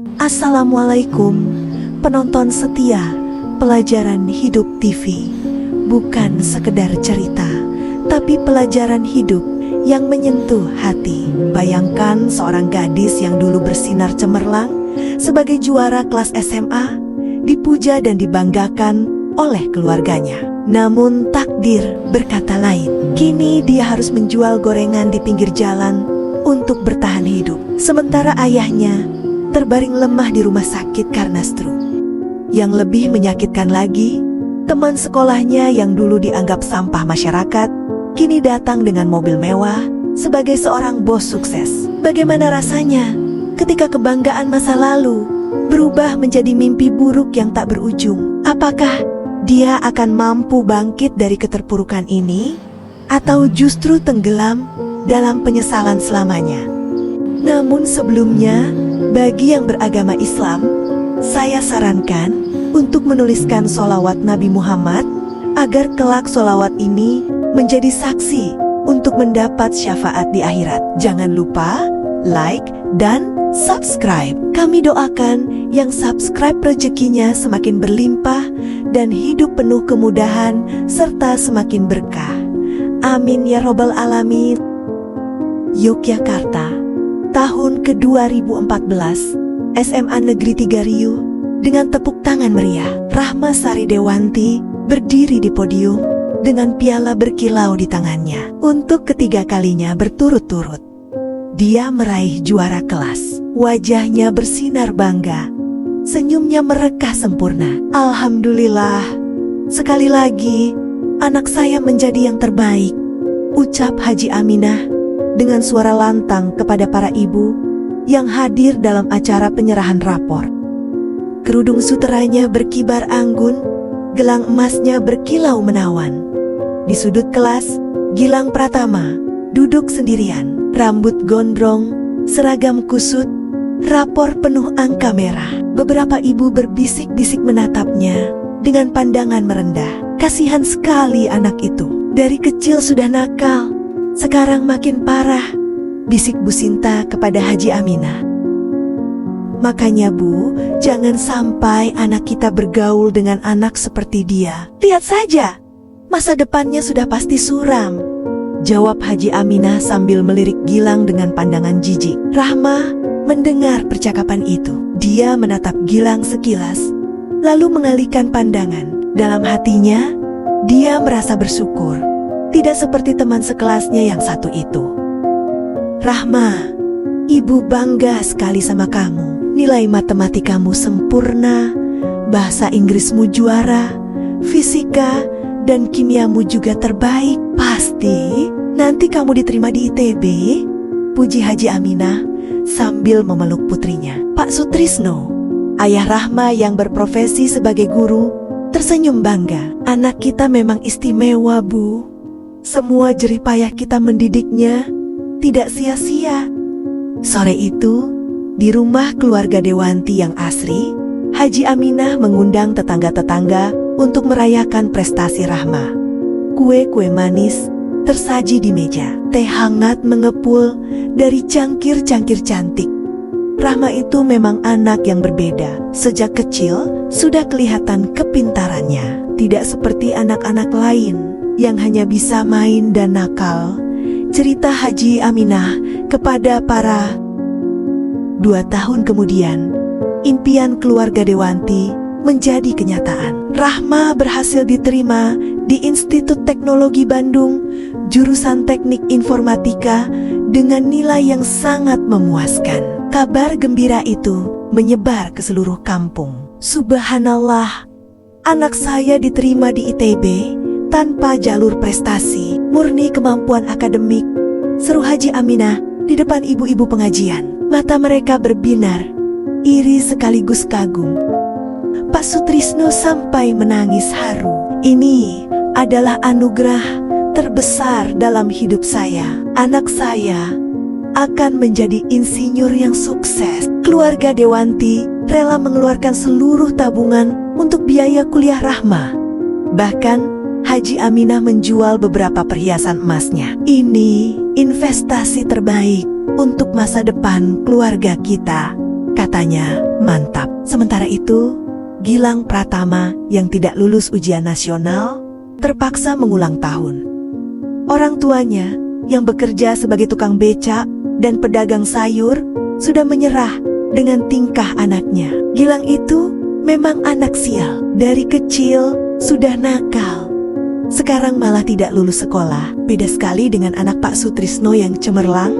Assalamualaikum, penonton setia Pelajaran Hidup TV. Bukan sekedar cerita, tapi pelajaran hidup yang menyentuh hati. Bayangkan seorang gadis yang dulu bersinar cemerlang sebagai juara kelas SMA, dipuja dan dibanggakan oleh keluarganya. Namun takdir berkata lain. Kini dia harus menjual gorengan di pinggir jalan untuk bertahan hidup. Sementara ayahnya terbaring lemah di rumah sakit karena stroke. Yang lebih menyakitkan lagi, teman sekolahnya yang dulu dianggap sampah masyarakat, kini datang dengan mobil mewah sebagai seorang bos sukses. Bagaimana rasanya ketika kebanggaan masa lalu berubah menjadi mimpi buruk yang tak berujung? Apakah dia akan mampu bangkit dari keterpurukan ini, atau justru tenggelam dalam penyesalan selamanya? Namun sebelumnya, bagi yang beragama Islam, saya sarankan untuk menuliskan sholawat Nabi Muhammad agar kelak sholawat ini menjadi saksi untuk mendapat syafaat di akhirat. Jangan lupa like dan subscribe. Kami doakan yang subscribe rezekinya semakin berlimpah dan hidup penuh kemudahan serta semakin berkah. Amin ya robbal alamin. Yogyakarta, tahun ke-2014, SMA Negeri 3 Riau. Dengan tepuk tangan meriah, Rahma Sari Dewanti berdiri di podium dengan piala berkilau di tangannya. Untuk ketiga kalinya berturut-turut, dia meraih juara kelas. Wajahnya bersinar bangga, senyumnya merekah sempurna. Alhamdulillah, sekali lagi anak saya menjadi yang terbaik, ucap Haji Aminah dengan suara lantang kepada para ibu yang hadir dalam acara penyerahan rapor. Kerudung suteranya berkibar anggun, gelang emasnya berkilau menawan. Di sudut kelas, Gilang Pratama duduk sendirian, rambut gondrong, seragam kusut, rapor penuh angka merah. Beberapa ibu berbisik-bisik menatapnya dengan pandangan merendah. Kasihan sekali anak itu, dari kecil sudah nakal, sekarang makin parah, bisik Bu Sinta kepada Haji Aminah. Makanya Bu, jangan sampai anak kita bergaul dengan anak seperti dia. Lihat saja, masa depannya sudah pasti suram, jawab Haji Aminah sambil melirik Gilang dengan pandangan jijik. Rahma mendengar percakapan itu. Dia menatap Gilang sekilas, lalu mengalihkan pandangan. Dalam hatinya, dia merasa bersyukur, tidak seperti teman sekelasnya yang satu itu. Rahma, ibu bangga sekali sama kamu. Nilai matematikamu sempurna, bahasa Inggrismu juara, fisika dan kimiamu juga terbaik. Pasti nanti kamu diterima di ITB, puji Haji Aminah sambil memeluk putrinya. Pak Sutrisno, ayah Rahma yang berprofesi sebagai guru, tersenyum bangga. Anak kita memang istimewa Bu. Semua jerih payah kita mendidiknya tidak sia-sia. Sore itu, di rumah keluarga Dewanti yang asri, Haji Aminah mengundang tetangga-tetangga untuk merayakan prestasi Rahma. Kue-kue manis tersaji di meja, teh hangat mengepul dari cangkir-cangkir cantik. Rahma itu memang anak yang berbeda. Sejak kecil sudah kelihatan kepintarannya, tidak seperti anak-anak lain yang hanya bisa main dan nakal, cerita Haji Aminah kepada para. 2 tahun kemudian, impian keluarga Dewanti menjadi kenyataan. Rahma berhasil diterima di Institut Teknologi Bandung, jurusan Teknik Informatika dengan nilai yang sangat memuaskan. Kabar gembira itu menyebar ke seluruh kampung. Subhanallah, anak saya diterima di ITB tanpa jalur prestasi, murni kemampuan akademik, seru Haji Aminah di depan ibu-ibu pengajian. Mata mereka berbinar, iri sekaligus kagum. Pak Sutrisno sampai menangis haru. Ini adalah anugerah terbesar dalam hidup saya. Anak saya akan menjadi insinyur yang sukses. Keluarga Dewanti rela mengeluarkan seluruh tabungan untuk biaya kuliah Rahma. Bahkan Haji Aminah menjual beberapa perhiasan emasnya. Ini investasi terbaik untuk masa depan keluarga kita, katanya. Mantap. Sementara itu, Gilang Pratama yang tidak lulus ujian nasional terpaksa mengulang tahun. Orang tuanya yang bekerja sebagai tukang becak dan pedagang sayur sudah menyerah dengan tingkah anaknya. Gilang itu memang anak sial. Dari kecil sudah nakal. Sekarang malah tidak lulus sekolah. Beda sekali dengan anak Pak Sutrisno yang cemerlang.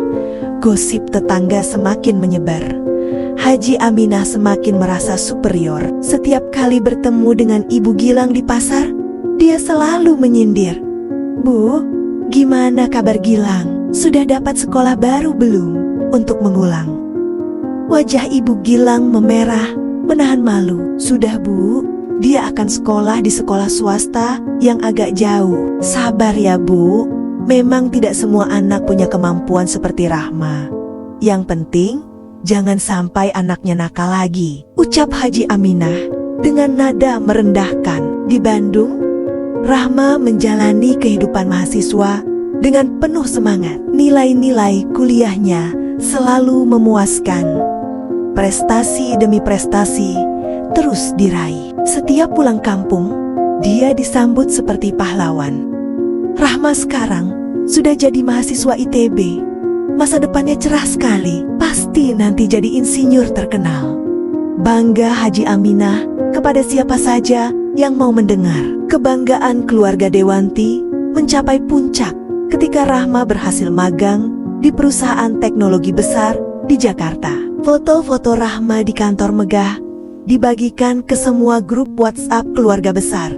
Gosip tetangga semakin menyebar. Haji Aminah semakin merasa superior. Setiap kali bertemu dengan Ibu Gilang di pasar, dia selalu menyindir. "Bu, gimana kabar Gilang? Sudah dapat sekolah baru belum?" Untuk mengulang. Wajah Ibu Gilang memerah, menahan malu. "Sudah Bu, dia akan sekolah di sekolah swasta yang agak jauh." "Sabar ya Bu, memang tidak semua anak punya kemampuan seperti Rahma. Yang penting, jangan sampai anaknya nakal lagi," ucap Haji Aminah dengan nada merendahkan. Di Bandung, Rahma menjalani kehidupan mahasiswa dengan penuh semangat. Nilai-nilai kuliahnya selalu memuaskan. Prestasi demi prestasi terus diraih. Setiap pulang kampung, dia disambut seperti pahlawan. Rahma sekarang sudah jadi mahasiswa ITB. Masa depannya cerah sekali, pasti nanti jadi insinyur terkenal. Bangga Haji Aminah kepada siapa saja yang mau mendengar. Kebanggaan keluarga Dewanti mencapai puncak ketika Rahma berhasil magang di perusahaan teknologi besar di Jakarta. Foto-foto Rahma di kantor megah dibagikan ke semua grup WhatsApp keluarga besar.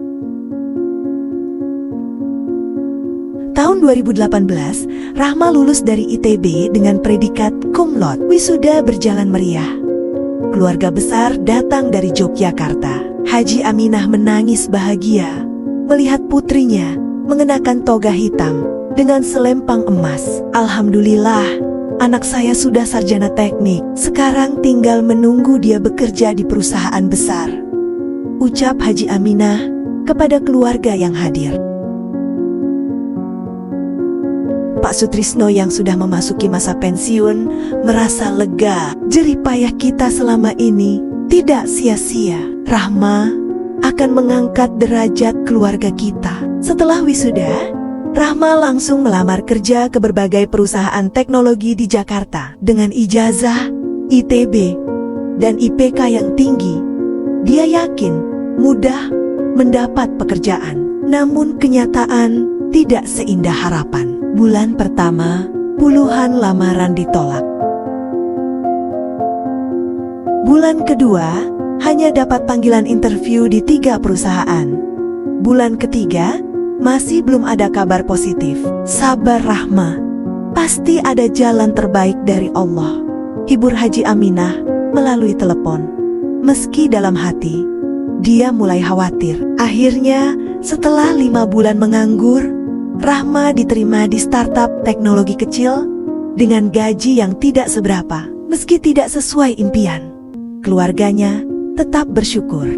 Tahun 2018, Rahma lulus dari ITB dengan predikat cum laude. Wisuda berjalan meriah. Keluarga besar datang dari Yogyakarta. Haji Aminah menangis bahagia melihat putrinya mengenakan toga hitam dengan selempang emas. "Alhamdulillah, anak saya sudah sarjana teknik. Sekarang tinggal menunggu dia bekerja di perusahaan besar," ucap Haji Aminah kepada keluarga yang hadir. Pak Sutrisno yang sudah memasuki masa pensiun merasa lega. Jerih payah kita selama ini tidak sia-sia. Rahma akan mengangkat derajat keluarga kita. Setelah wisuda, Rahma langsung melamar kerja ke berbagai perusahaan teknologi di Jakarta. Dengan ijazah ITB dan IPK yang tinggi, dia yakin mudah mendapat pekerjaan. Namun kenyataan tidak seindah harapan. Bulan pertama, puluhan lamaran ditolak. Bulan kedua, hanya dapat panggilan interview di 3 perusahaan. Bulan ketiga, masih belum ada kabar positif. Sabar Rahma, pasti ada jalan terbaik dari Allah, hibur Haji Aminah melalui telepon. Meski dalam hati, dia mulai khawatir. Akhirnya, setelah 5 bulan menganggur, Rahma diterima di startup teknologi kecil dengan gaji yang tidak seberapa. Meski tidak sesuai impian, keluarganya tetap bersyukur.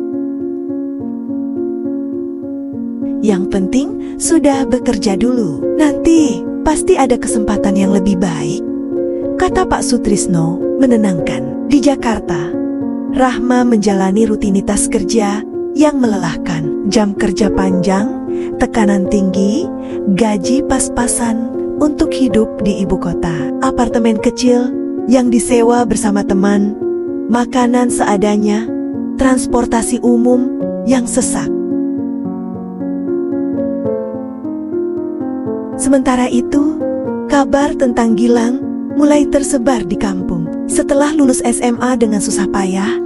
Yang penting sudah bekerja dulu. Nanti pasti ada kesempatan yang lebih baik, kata Pak Sutrisno menenangkan. Di Jakarta, Rahma menjalani rutinitas kerja yang melelahkan. Jam kerja panjang, tekanan tinggi, gaji pas-pasan untuk hidup di ibu kota. Apartemen kecil yang disewa bersama teman, makanan seadanya, transportasi umum yang sesak. Sementara itu, kabar tentang Gilang mulai tersebar di kampung. Setelah lulus SMA dengan susah payah,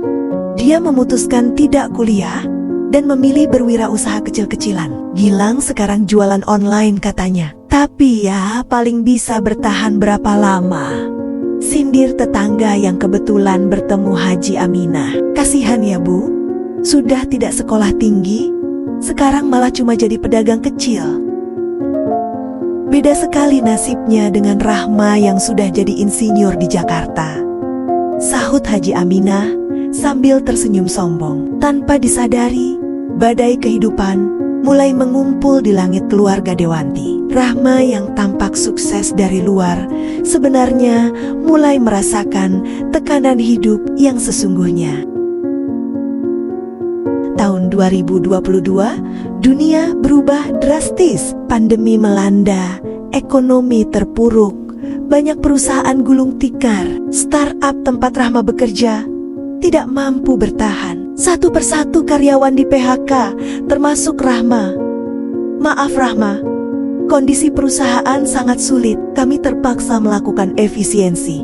dia memutuskan tidak kuliah dan memilih berwirausaha kecil-kecilan. Gilang sekarang jualan online katanya. Tapi ya paling bisa bertahan berapa lama? Sindir tetangga yang kebetulan bertemu Haji Aminah. Kasihan ya Bu, sudah tidak sekolah tinggi, sekarang malah cuma jadi pedagang kecil. Beda sekali nasibnya dengan Rahma yang sudah jadi insinyur di Jakarta, sahut Haji Aminah sambil tersenyum sombong. Tanpa disadari, badai kehidupan mulai mengumpul di langit keluarga Dewanti. Rahma yang tampak sukses dari luar sebenarnya mulai merasakan tekanan hidup yang sesungguhnya. Tahun 2022, dunia berubah drastis. Pandemi melanda, ekonomi terpuruk, banyak perusahaan gulung tikar. Startup tempat Rahma bekerja tidak mampu bertahan. Satu persatu karyawan di PHK, termasuk Rahma. Maaf Rahma, kondisi perusahaan sangat sulit. Kami terpaksa melakukan efisiensi,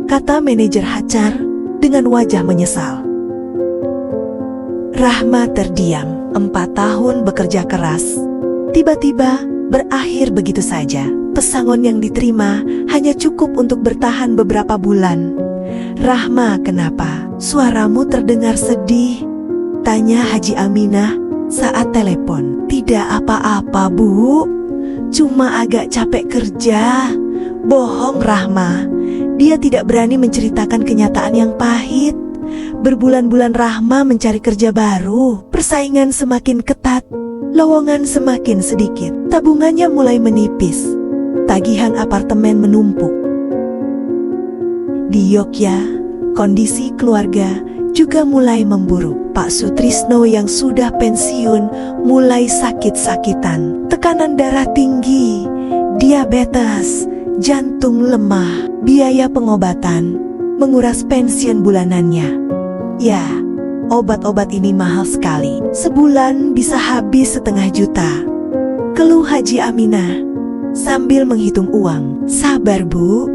kata manajer HR dengan wajah menyesal. Rahma terdiam. 4 tahun bekerja keras tiba-tiba berakhir begitu saja. Pesangon yang diterima hanya cukup untuk bertahan beberapa bulan. Rahma, kenapa? Suaramu terdengar sedih, tanya Haji Aminah saat telepon. Tidak apa-apa Bu, cuma agak capek kerja. Bohong Rahma, dia tidak berani menceritakan kenyataan yang pahit. Berbulan-bulan Rahma mencari kerja baru, persaingan semakin ketat, lowongan semakin sedikit, tabungannya mulai menipis, tagihan apartemen menumpuk. Di Yogyakarta, kondisi keluarga juga mulai memburuk. Pak Sutrisno yang sudah pensiun mulai sakit-sakitan, tekanan darah tinggi, diabetes, jantung lemah, biaya pengobatan menguras pensiun bulanannya. Ya, obat-obat ini mahal sekali. Sebulan bisa habis 1,5 juta. Keluh Haji Aminah sambil menghitung uang. Sabar Bu,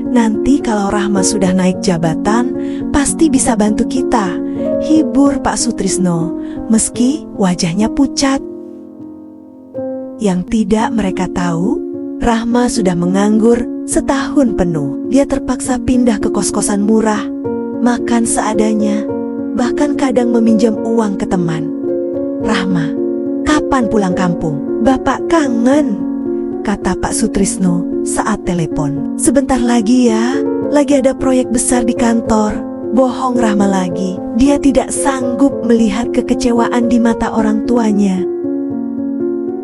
nanti kalau Rahma sudah naik jabatan, pasti bisa bantu kita, hibur Pak Sutrisno, meski wajahnya pucat. Yang tidak mereka tahu, Rahma sudah menganggur setahun penuh. Dia terpaksa pindah ke kos-kosan murah, makan seadanya, bahkan kadang meminjam uang ke teman. Rahma, kapan pulang kampung? Bapak kangen, kata Pak Sutrisno saat telepon. Sebentar lagi ya, lagi ada proyek besar di kantor. Bohong Rahma lagi, dia tidak sanggup melihat kekecewaan di mata orang tuanya.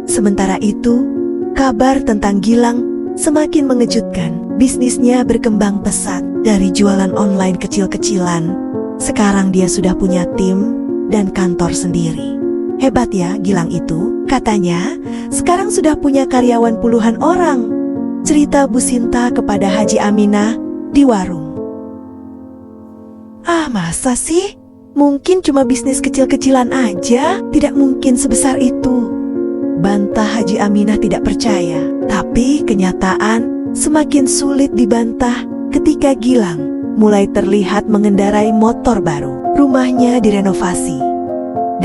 Sementara itu, kabar tentang Gilang semakin mengejutkan. Bisnisnya berkembang pesat, dari jualan online kecil-kecilan. Sekarang dia sudah punya tim dan kantor sendiri. Hebat ya Gilang itu, katanya sekarang sudah punya karyawan puluhan orang. Cerita Bu Sinta kepada Haji Aminah di warung. Ah, masa sih? Mungkin cuma bisnis kecil-kecilan aja, tidak mungkin sebesar itu, bantah Haji Aminah tidak percaya. Tapi kenyataan semakin sulit dibantah ketika Gilang mulai terlihat mengendarai motor baru. Rumahnya direnovasi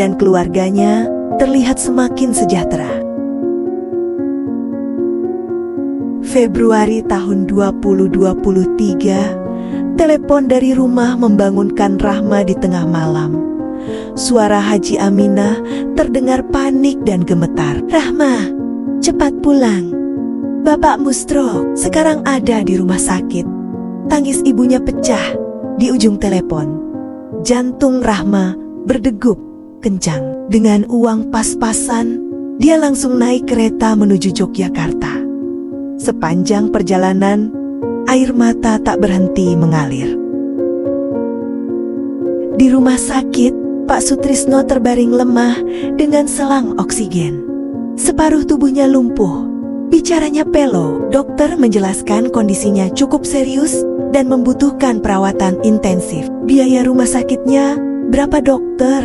dan keluarganya terlihat semakin sejahtera. Februari tahun 2023, telepon dari rumah membangunkan Rahma di tengah malam. Suara Haji Aminah terdengar panik dan gemetar. Rahma, cepat pulang. Bapakmu stroke, sekarang ada di rumah sakit. Tangis ibunya pecah di ujung telepon. Jantung Rahma berdegup kencang. Dengan uang pas-pasan, dia langsung naik kereta menuju Yogyakarta. Sepanjang perjalanan, air mata tak berhenti mengalir. Di rumah sakit, Pak Sutrisno terbaring lemah dengan selang oksigen. Separuh tubuhnya lumpuh, bicaranya pelo. Dokter menjelaskan kondisinya cukup serius dan membutuhkan perawatan intensif. Biaya rumah sakitnya berapa dokter?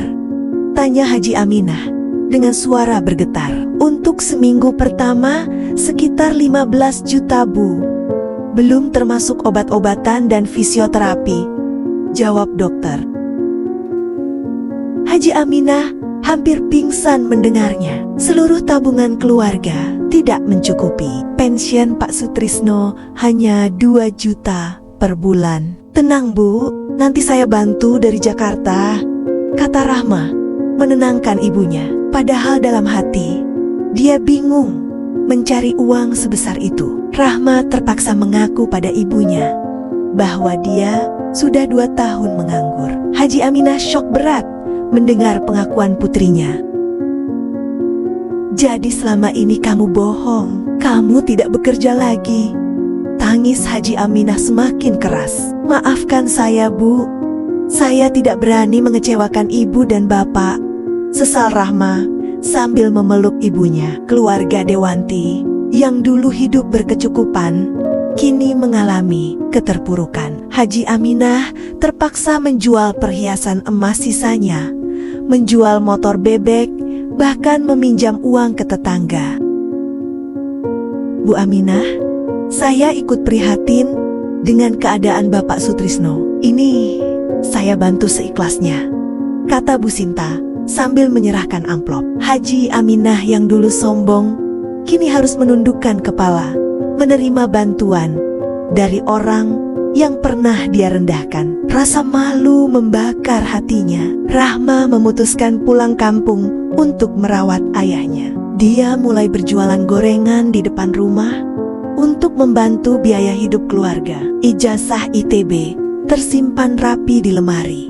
Tanya Haji Aminah dengan suara bergetar. Untuk seminggu pertama sekitar 15 juta Bu. Belum termasuk obat-obatan dan fisioterapi, jawab dokter. Haji Aminah hampir pingsan mendengarnya. Seluruh tabungan keluarga tidak mencukupi. Pensiun Pak Sutrisno hanya 2 juta per bulan. Tenang Bu, nanti saya bantu dari Jakarta, kata Rahma menenangkan ibunya. Padahal dalam hati, dia bingung mencari uang sebesar itu. Rahma terpaksa mengaku pada ibunya bahwa dia sudah 2 tahun menganggur. Haji Aminah syok berat mendengar pengakuan putrinya. Jadi selama ini kamu bohong, kamu tidak bekerja lagi. Tangis Haji Aminah semakin keras. Maafkan saya, Bu. Saya tidak berani mengecewakan ibu dan bapak, sesal Rahma sambil memeluk ibunya. Keluarga Dewanti yang dulu hidup berkecukupan, kini mengalami keterpurukan. Haji Aminah terpaksa menjual perhiasan emas sisanya, menjual motor bebek, bahkan meminjam uang ke tetangga. Bu Aminah, saya ikut prihatin dengan keadaan Bapak Sutrisno. Ini saya bantu seikhlasnya, kata Bu Sinta sambil menyerahkan amplop. Haji Aminah yang dulu sombong, kini harus menundukkan kepala, menerima bantuan dari orang yang pernah dia rendahkan. Rasa malu membakar hatinya. Rahma memutuskan pulang kampung untuk merawat ayahnya. Dia mulai berjualan gorengan di depan rumah untuk membantu biaya hidup keluarga. Ijazah ITB tersimpan rapi di lemari,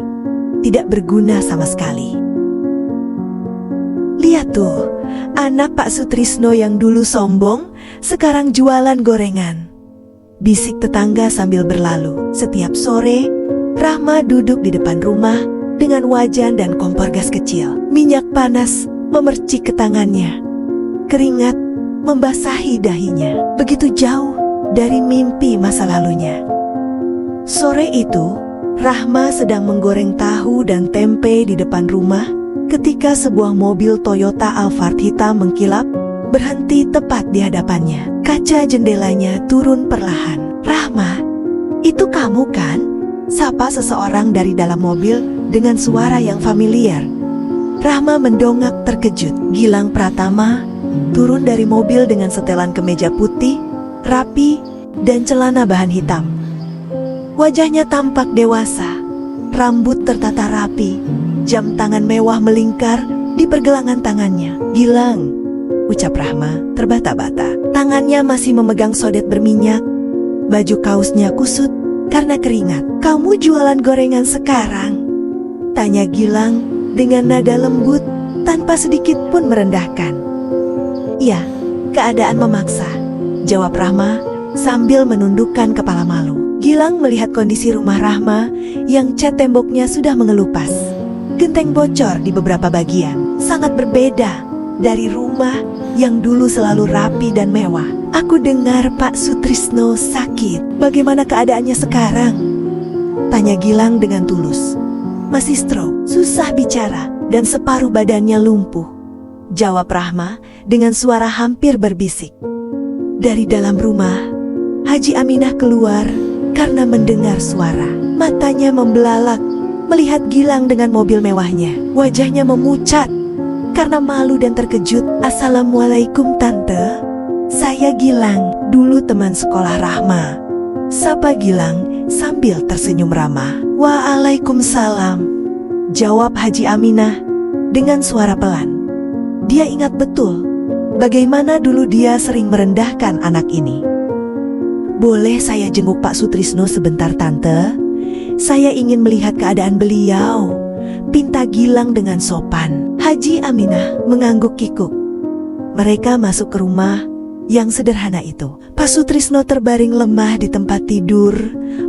tidak berguna sama sekali. Lihat tuh, anak Pak Sutrisno yang dulu sombong, sekarang jualan gorengan, bisik tetangga sambil berlalu. Setiap sore, Rahma duduk di depan rumah dengan wajan dan kompor gas kecil. Minyak panas memercik ke tangannya, keringat membasahi dahinya. Begitu jauh dari mimpi masa lalunya. Sore itu, Rahma sedang menggoreng tahu dan tempe di depan rumah ketika sebuah mobil Toyota Alphard hitam mengkilap berhenti tepat di hadapannya. Kaca jendelanya turun perlahan. "Rahma, itu kamu kan?" sapa seseorang dari dalam mobil dengan suara yang familiar. Rahma mendongak terkejut. Gilang Pratama turun dari mobil dengan setelan kemeja putih, rapi, dan celana bahan hitam. Wajahnya tampak dewasa, rambut tertata rapi, jam tangan mewah melingkar di pergelangan tangannya. "Gilang," ucap Rahma terbata-bata. Tangannya masih memegang sodet berminyak, baju kaosnya kusut karena keringat. "Kamu jualan gorengan sekarang?" tanya Gilang dengan nada lembut tanpa sedikit pun merendahkan. "Iya, keadaan memaksa," jawab Rahma sambil menundukkan kepala malu. Gilang melihat kondisi rumah Rahma yang cat temboknya sudah mengelupas. Genteng bocor di beberapa bagian, sangat berbeda dari rumah yang dulu selalu rapi dan mewah. "Aku dengar Pak Sutrisno sakit. Bagaimana keadaannya sekarang?" tanya Gilang dengan tulus. "Masih stroke, susah bicara, dan separuh badannya lumpuh," jawab Rahma dengan suara hampir berbisik. Dari dalam rumah, Haji Aminah keluar karena mendengar suara. Matanya membelalak melihat Gilang dengan mobil mewahnya. Wajahnya memucat karena malu dan terkejut. "Assalamualaikum Tante, saya Gilang, dulu teman sekolah Rahma," sapa Gilang sambil tersenyum ramah. "Waalaikumsalam," jawab Haji Aminah dengan suara pelan. Dia ingat betul bagaimana dulu dia sering merendahkan anak ini. "Boleh saya jenguk Pak Sutrisno sebentar Tante? Saya ingin melihat keadaan beliau," pinta Gilang dengan sopan. Haji Aminah mengangguk kikuk. Mereka masuk ke rumah yang sederhana itu. Pak Sutrisno terbaring lemah di tempat tidur,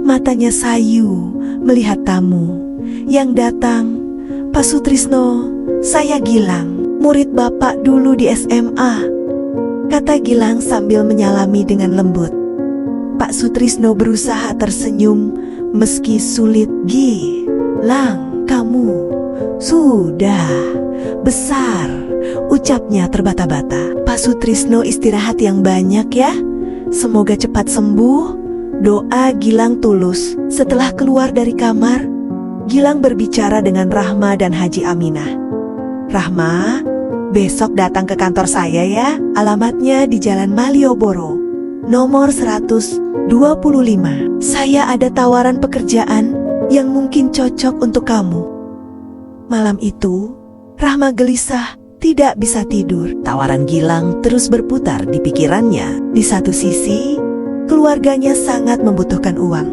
matanya sayu melihat tamu yang datang. "Pak Sutrisno, saya Gilang, murid Bapak dulu di SMA," kata Gilang sambil menyalami dengan lembut. Pak Sutrisno berusaha tersenyum meski sulit. "Gilang, kamu sudah besar," ucapnya terbata-bata. "Pak Sutrisno istirahat yang banyak ya. Semoga cepat sembuh," doa Gilang tulus. Setelah keluar dari kamar, Gilang berbicara dengan Rahma dan Haji Aminah. "Rahma, besok datang ke kantor saya ya. Alamatnya di Jalan Malioboro, nomor 125. Saya ada tawaran pekerjaan yang mungkin cocok untuk kamu." Malam itu, Rahma gelisah, tidak bisa tidur. Tawaran Gilang terus berputar di pikirannya. Di satu sisi, keluarganya sangat membutuhkan uang.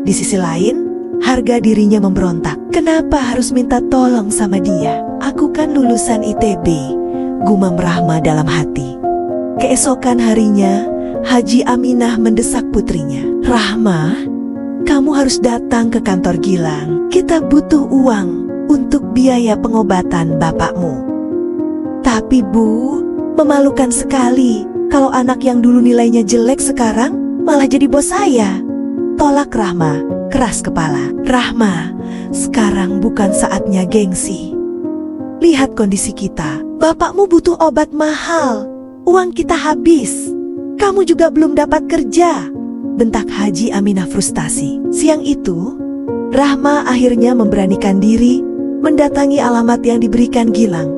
Di sisi lain, harga dirinya memberontak. Kenapa harus minta tolong sama dia? "Aku kan lulusan ITB, gumam Rahma dalam hati. Keesokan harinya, Haji Aminah mendesak putrinya. Rahma, kamu harus datang ke kantor Gilang. Kita butuh uang untuk biaya pengobatan bapakmu. Tapi Bu, memalukan sekali kalau anak yang dulu nilainya jelek sekarang malah jadi bos saya. Tolak Rahma keras kepala. Rahma, sekarang bukan saatnya gengsi. Lihat kondisi kita. Bapakmu butuh obat mahal. Uang kita habis. Kamu juga belum dapat kerja. Bentak Haji Aminah frustasi. Siang itu, Rahma akhirnya memberanikan diri mendatangi alamat yang diberikan Gilang.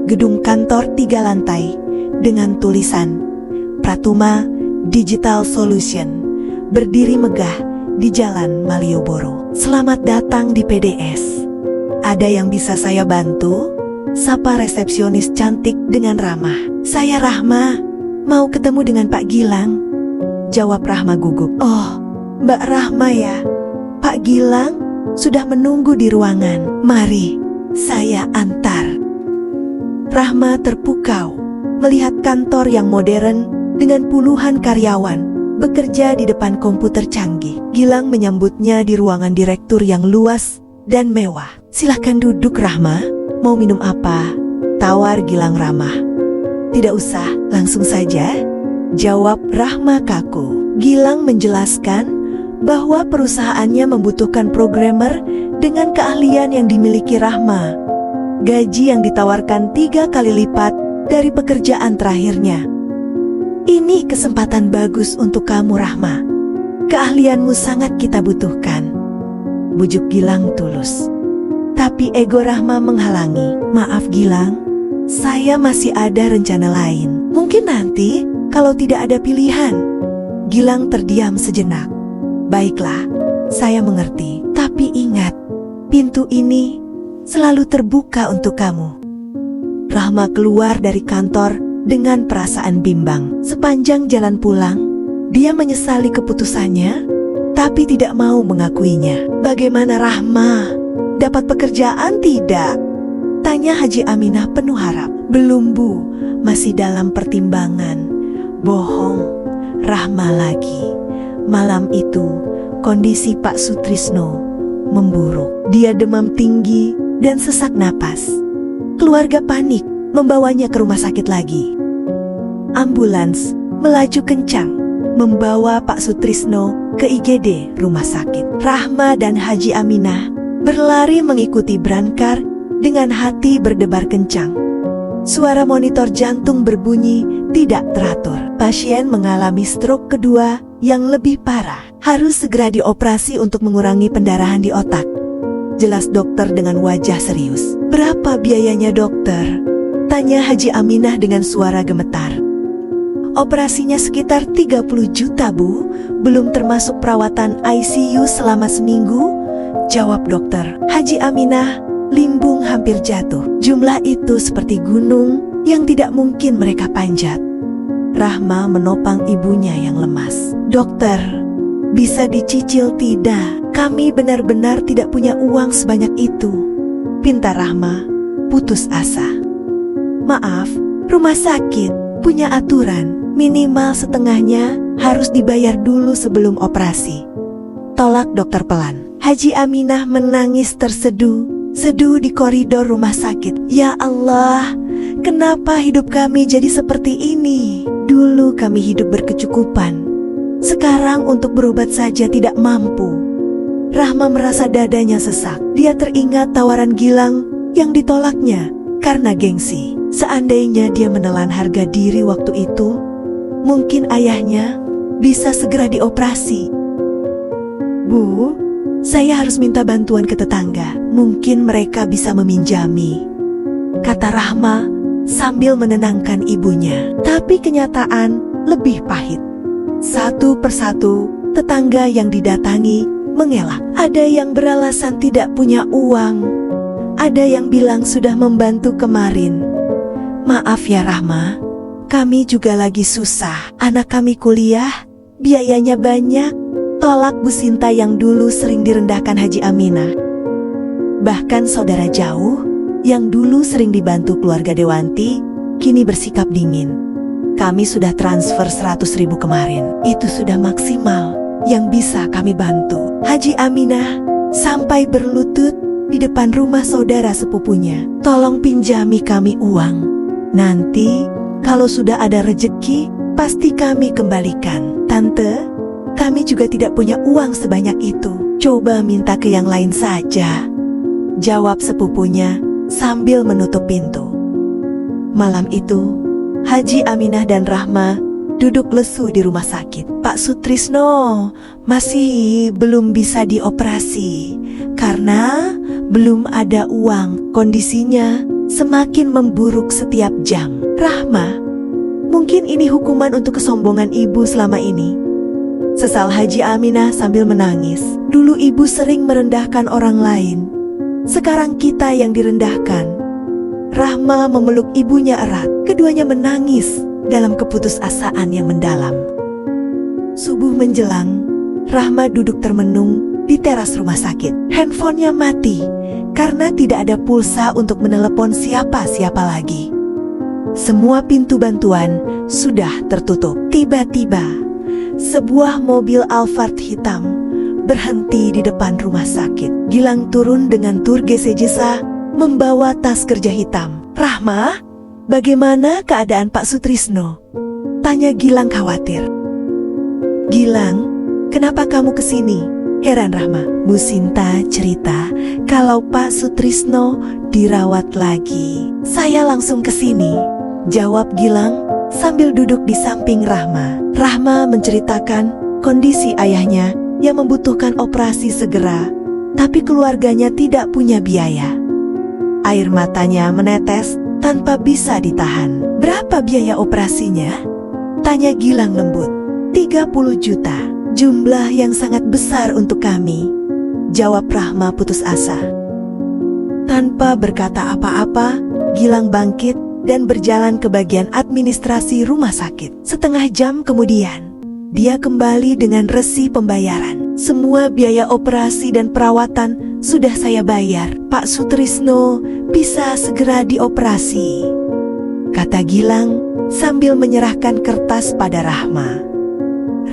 Gedung kantor 3 lantai dengan tulisan Pratuma Digital Solution berdiri megah di Jalan Malioboro. Selamat datang di PDS. Ada yang bisa saya bantu? Sapa resepsionis cantik dengan ramah. Saya Rahma, mau ketemu dengan Pak Gilang. Jawab Rahma gugup. Oh, Mbak Rahma ya. Pak Gilang sudah menunggu di ruangan. Mari, saya antar. Rahma terpukau melihat kantor yang modern dengan puluhan karyawan bekerja di depan komputer canggih. Gilang menyambutnya di ruangan direktur yang luas dan mewah. Silahkan duduk Rahma, mau minum apa? Tawar Gilang ramah. Tidak usah, langsung saja, jawab Rahma kaku. Gilang menjelaskan bahwa perusahaannya membutuhkan programmer dengan keahlian yang dimiliki Rahma. Gaji yang ditawarkan 3 kali lipat dari pekerjaan terakhirnya. Ini kesempatan bagus untuk kamu Rahma. Keahlianmu sangat kita butuhkan. Bujuk Gilang tulus. Tapi ego Rahma menghalangi. Maaf Gilang, saya masih ada rencana lain. Mungkin nanti kalau tidak ada pilihan. Gilang terdiam sejenak. Baiklah, saya mengerti. Tapi ingat, pintu ini selalu terbuka untuk kamu. Rahma keluar dari kantor dengan perasaan bimbang. Sepanjang jalan pulang, dia menyesali keputusannya, tapi tidak mau mengakuinya. Bagaimana Rahma? Dapat pekerjaan tidak? Tanya Haji Aminah penuh harap. Belum Bu, masih dalam pertimbangan. Bohong, Rahma lagi. Malam itu, kondisi Pak Sutrisno memburuk. Dia demam tinggi dan sesak napas. Keluarga panik membawanya ke rumah sakit lagi. Ambulans melaju kencang membawa Pak Sutrisno ke IGD rumah sakit. Rahma dan Haji Aminah berlari mengikuti Brankar dengan hati berdebar kencang. Suara monitor jantung berbunyi tidak teratur. Pasien mengalami stroke kedua yang lebih parah. Harus segera dioperasi untuk mengurangi pendarahan di otak. Jelas dokter dengan wajah serius. Berapa biayanya dokter? Tanya Haji Aminah dengan suara gemetar. Operasinya sekitar 30 juta Bu, belum termasuk perawatan ICU selama seminggu, jawab dokter. Haji Aminah limbung hampir jatuh. Jumlah itu seperti gunung yang tidak mungkin mereka panjat. Rahma menopang ibunya yang lemas. Dokter, bisa dicicil tidak? Kami benar-benar tidak punya uang sebanyak itu. Pinta Rahma putus asa. Maaf, rumah sakit punya aturan, minimal setengahnya harus dibayar dulu sebelum operasi. Tolak dokter pelan. Haji Aminah menangis terseduh di koridor rumah sakit. Ya Allah, kenapa hidup kami jadi seperti ini? Dulu kami hidup berkecukupan. Sekarang untuk berobat saja tidak mampu. Rahma merasa dadanya sesak. Dia teringat tawaran Gilang yang ditolaknya karena gengsi. Seandainya dia menelan harga diri waktu itu, mungkin ayahnya bisa segera dioperasi. Bu, saya harus minta bantuan ke tetangga. Mungkin mereka bisa meminjami, kata Rahma sambil menenangkan ibunya. Tapi kenyataan lebih pahit. Satu persatu tetangga yang didatangi mengelak. Ada yang beralasan tidak punya uang. Ada yang bilang sudah membantu kemarin. Maaf ya Rahma, kami juga lagi susah. Anak kami kuliah, biayanya banyak. Tolak Bu Sinta yang dulu sering direndahkan Haji Aminah. Bahkan saudara jauh yang dulu sering dibantu keluarga Dewanti, kini bersikap dingin. Kami sudah transfer 100.000 kemarin. Itu sudah maksimal yang bisa kami bantu. Haji Aminah sampai berlutut di depan rumah saudara sepupunya. Tolong pinjami kami uang. Nanti kalau sudah ada rejeki, pasti kami kembalikan. Tante, kami juga tidak punya uang sebanyak itu. Coba minta ke yang lain saja, jawab sepupunya sambil menutup pintu. Malam itu, Haji Aminah dan Rahma duduk lesu di rumah sakit. Pak Sutrisno masih belum bisa dioperasi karena belum ada uang. Kondisinya semakin memburuk setiap jam. Rahma, mungkin ini hukuman untuk kesombongan ibu selama ini, sesal Haji Aminah sambil menangis. Dulu ibu sering merendahkan orang lain, sekarang kita yang direndahkan. Rahma memeluk ibunya erat. Keduanya menangis dalam keputusasaan yang mendalam. Subuh menjelang, Rahma duduk termenung di teras rumah sakit. Handphonenya mati karena tidak ada pulsa untuk menelepon siapa-siapa lagi. Semua pintu bantuan sudah tertutup. Tiba-tiba, sebuah mobil Alphard hitam berhenti di depan rumah sakit. Gilang turun dengan turgesejesa membawa tas kerja hitam. Rahma, bagaimana keadaan Pak Sutrisno? Tanya Gilang khawatir. Gilang, kenapa kamu kesini? Heran Rahma. Bu Sinta cerita kalau Pak Sutrisno dirawat lagi. Saya langsung kesini, jawab Gilang sambil duduk di samping Rahma. Rahma menceritakan kondisi ayahnya yang membutuhkan operasi segera, tapi keluarganya tidak punya biaya. Air matanya menetes tanpa bisa ditahan. Berapa biaya operasinya? Tanya Gilang lembut. 30 juta, jumlah yang sangat besar untuk kami, jawab Rahma putus asa. Tanpa berkata apa-apa, Gilang bangkit dan berjalan ke bagian administrasi rumah sakit. Setengah jam kemudian, dia kembali dengan resi pembayaran. Semua biaya operasi dan perawatan sudah saya bayar. Pak Sutrisno bisa segera dioperasi, kata Gilang sambil menyerahkan kertas pada Rahma.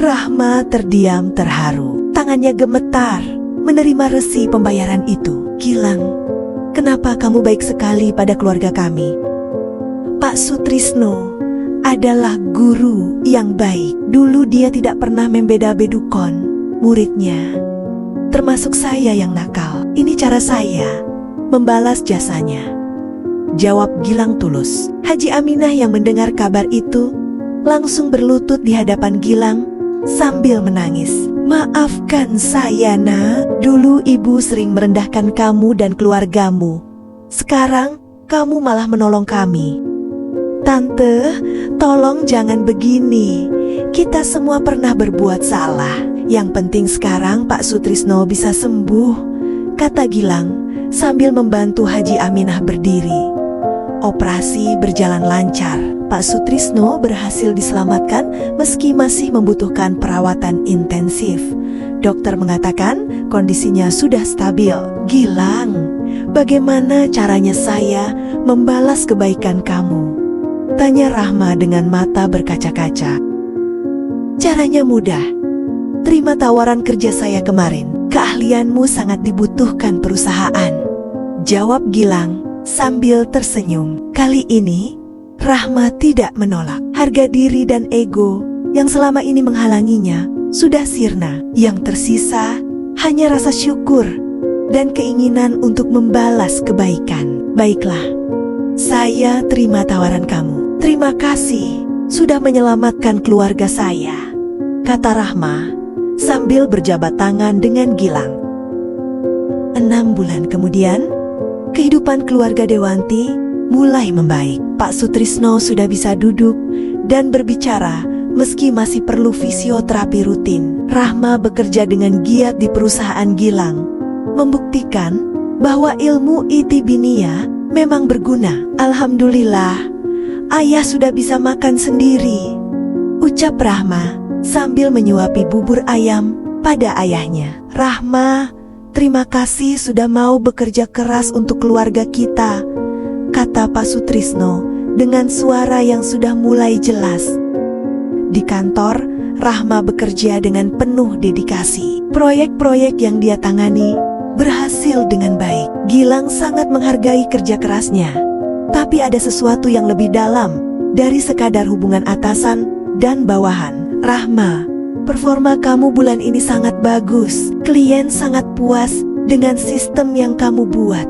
Rahma terdiam terharu. Tangannya gemetar menerima resi pembayaran itu. Gilang, kenapa kamu baik sekali pada keluarga kami? Pak Sutrisno adalah guru yang baik. Dulu dia tidak pernah membeda-bedukan muridnya, termasuk saya yang nakal. Ini cara saya membalas jasanya, jawab Gilang tulus. Haji Aminah yang mendengar kabar itu langsung berlutut di hadapan Gilang sambil menangis. Maafkan saya nak, dulu ibu sering merendahkan kamu dan keluargamu. Sekarang kamu malah menolong kami. Tante, tolong jangan begini. Kita semua pernah berbuat salah. Yang penting sekarang Pak Sutrisno bisa sembuh, kata Gilang sambil membantu Haji Aminah berdiri. Operasi berjalan lancar. Pak Sutrisno berhasil diselamatkan meski masih membutuhkan perawatan intensif. Dokter mengatakan kondisinya sudah stabil. Gilang, bagaimana caranya saya membalas kebaikan kamu? Tanya Rahma dengan mata berkaca-kaca. Caranya mudah. Terima tawaran kerja saya kemarin. Keahlianmu sangat dibutuhkan perusahaan, jawab Gilang sambil tersenyum. Kali ini Rahma tidak menolak. Harga diri dan ego yang selama ini menghalanginya sudah sirna. Yang tersisa hanya rasa syukur dan keinginan untuk membalas kebaikan. Baiklah, saya terima tawaran kamu. Terima kasih sudah menyelamatkan keluarga saya, kata Rahma sambil berjabat tangan dengan Gilang. 6 bulan kemudian, kehidupan keluarga Dewanti mulai membaik. Pak Sutrisno sudah bisa duduk dan berbicara meski masih perlu fisioterapi rutin. Rahma bekerja dengan giat di perusahaan Gilang, membuktikan bahwa ilmu itibinia memang berguna. Alhamdulillah, ayah sudah bisa makan sendiri, ucap Rahma sambil menyuapi bubur ayam pada ayahnya. Rahma, terima kasih sudah mau bekerja keras untuk keluarga kita, kata Pak Sutrisno dengan suara yang sudah mulai jelas. Di kantor, Rahma bekerja dengan penuh dedikasi. Proyek-proyek yang dia tangani berhasil dengan baik. Gilang sangat menghargai kerja kerasnya. Tapi ada sesuatu yang lebih dalam dari sekadar hubungan atasan dan bawahan. Rahma, performa kamu bulan ini sangat bagus. Klien sangat puas dengan sistem yang kamu buat,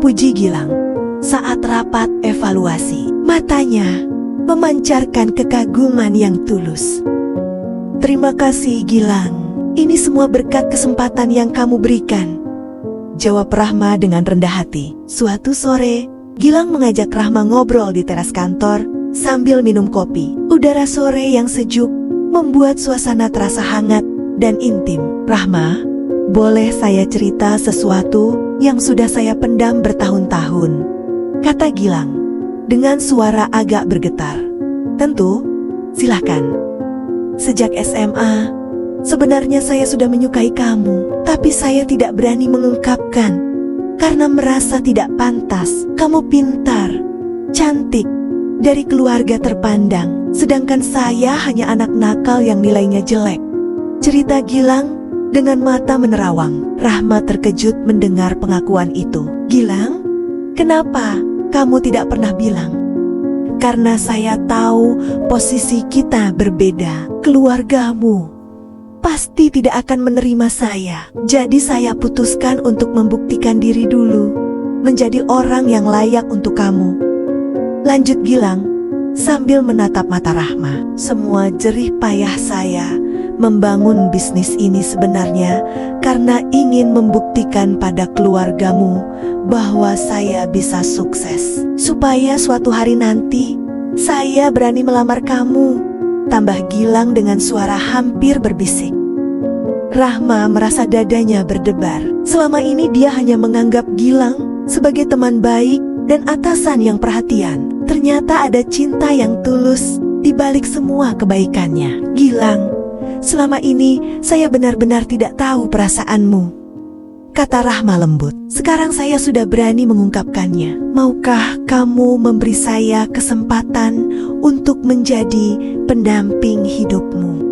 puji Gilang saat rapat evaluasi. Matanya memancarkan kekaguman yang tulus. Terima kasih Gilang, ini semua berkat kesempatan yang kamu berikan, jawab Rahma dengan rendah hati. Suatu sore, Gilang mengajak Rahma ngobrol di teras kantor sambil minum kopi. Udara sore yang sejuk membuat suasana terasa hangat dan intim. Rahma, boleh saya cerita sesuatu yang sudah saya pendam bertahun-tahun, kata Gilang dengan suara agak bergetar. Tentu, silakan. Sejak SMA, sebenarnya saya sudah menyukai kamu, tapi saya tidak berani mengungkapkan karena merasa tidak pantas. Kamu pintar, cantik, dari keluarga terpandang, sedangkan saya hanya anak nakal yang nilainya jelek, cerita Gilang dengan mata menerawang. Rahma terkejut mendengar pengakuan itu. Gilang, kenapa kamu tidak pernah bilang? Karena saya tahu posisi kita berbeda. Keluargamu pasti tidak akan menerima saya. Jadi saya putuskan untuk membuktikan diri dulu, menjadi orang yang layak untuk kamu, lanjut Gilang sambil menatap mata Rahma. Semua jerih payah saya membangun bisnis ini sebenarnya karena ingin membuktikan pada keluargamu bahwa saya bisa sukses. Supaya suatu hari nanti saya berani melamar kamu, tambah Gilang dengan suara hampir berbisik. Rahma merasa dadanya berdebar. Selama ini dia hanya menganggap Gilang sebagai teman baik dan atasan yang perhatian. Ternyata ada cinta yang tulus di balik semua kebaikannya. Gilang, selama ini saya benar-benar tidak tahu perasaanmu, kata Rahma lembut. Sekarang saya sudah berani mengungkapkannya. Maukah kamu memberi saya kesempatan untuk menjadi pendamping hidupmu?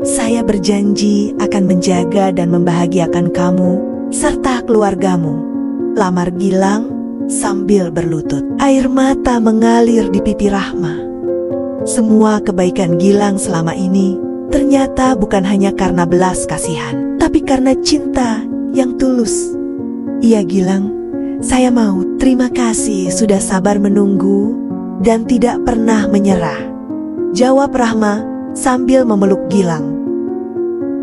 Saya berjanji akan menjaga dan membahagiakan kamu serta keluargamu, lamar Gilang sambil berlutut. Air mata mengalir di pipi Rahma. Semua kebaikan Gilang selama ini ternyata bukan hanya karena belas kasihan, tapi karena cinta yang tulus. Iya Gilang, saya mau. Terima kasih sudah sabar menunggu dan tidak pernah menyerah, jawab Rahma sambil memeluk Gilang.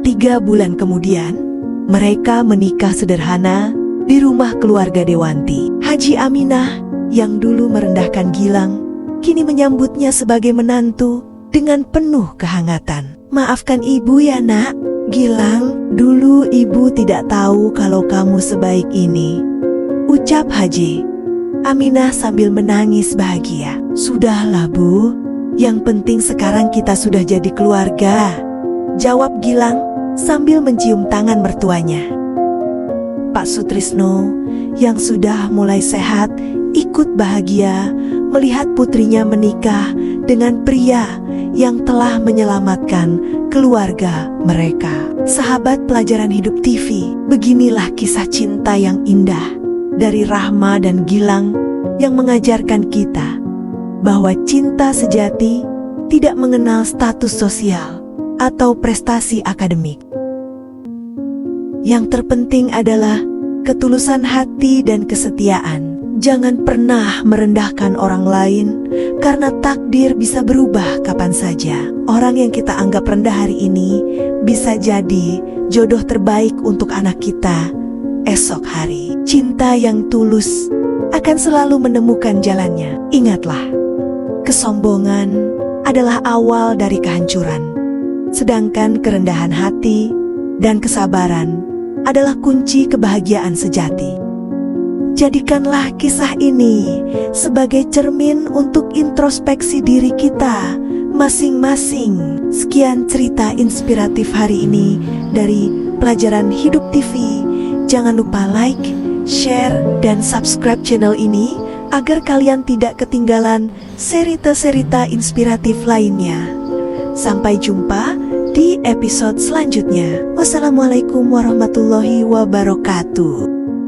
3 bulan kemudian, mereka menikah sederhana di rumah keluarga Dewanti. Haji Aminah yang dulu merendahkan Gilang, kini menyambutnya sebagai menantu dengan penuh kehangatan. Maafkan ibu ya nak. Gilang, dulu ibu tidak tahu kalau kamu sebaik ini, ucap Haji Aminah sambil menangis bahagia. Sudahlah bu, yang penting sekarang kita sudah jadi keluarga, jawab Gilang sambil mencium tangan mertuanya. Pak Sutrisno yang sudah mulai sehat ikut bahagia melihat putrinya menikah dengan pria yang telah menyelamatkan keluarga mereka. Sahabat Pelajaran Hidup TV, beginilah kisah cinta yang indah dari Rahma dan Gilang yang mengajarkan kita bahwa cinta sejati tidak mengenal status sosial atau prestasi akademik. Yang terpenting adalah ketulusan hati dan kesetiaan. Jangan pernah merendahkan orang lain karena takdir bisa berubah kapan saja. Orang yang kita anggap rendah hari ini bisa jadi jodoh terbaik untuk anak kita esok hari. Cinta yang tulus akan selalu menemukan jalannya. Ingatlah, kesombongan adalah awal dari kehancuran, sedangkan kerendahan hati dan kesabaran adalah kunci kebahagiaan sejati. Jadikanlah kisah ini sebagai cermin untuk introspeksi diri kita masing-masing. Sekian cerita inspiratif hari ini dari Pelajaran Hidup TV. Jangan lupa like, share, dan subscribe channel ini agar kalian tidak ketinggalan cerita-cerita inspiratif lainnya. Sampai jumpa di episode selanjutnya. Wassalamualaikum warahmatullahi wabarakatuh.